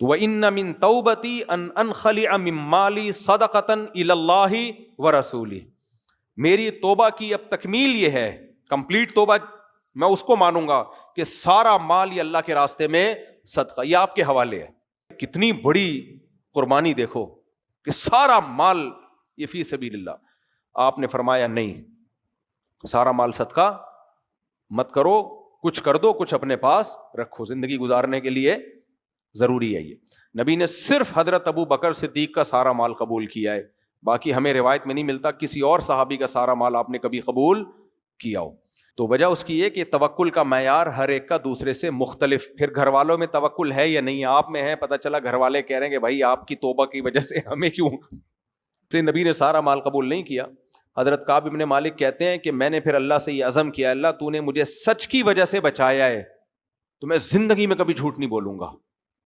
तो व इन्न मिन तौबती अन अनखलिअ मिन माली सदक़तन इलल्लाहि व रसूली, मेरी तौबा की अब तकमील ये है, कंप्लीट तौबा मैं उसको मानूंगा कि सारा माल ये अल्लाह के रास्ते में सदका, ये आपके हवाले है। कितनी बड़ी कुर्बानी देखो कि सारा माल ये फी सबीलिल्लाह। आपने फरमाया नहीं, सारा माल सदका मत करो, कुछ कर दो, कुछ अपने पास रखो, जिंदगी गुजारने के लिए जरूरी है ये। नबी ने सिर्फ हजरत अबू बकर सिद्दीक का सारा माल कबूल किया है, बाकी हमें रिवायत में नहीं मिलता किसी और सहाबी का सारा माल आपने कभी कबूल किया हो। तो वजह उसकी ये कि तवक्कुल का मयार हर एक का दूसरे से मुख्तलिफ। फिर घर वालों में तवक्कुल है या नहीं, आप में है, पता चला घर वाले कह रहे हैं कि भाई आपकी तौबा की वजह से हमें क्यों, से नबी ने सारा माल कबूल नहीं किया। हजरत काब इब्ने मालिक कहते हैं कि मैंने फिर अल्लाह से ये अज़म किया, अल्लाह तूने मुझे सच की वजह से बचाया है तो मैं जिंदगी में कभी झूठ नहीं बोलूंगा।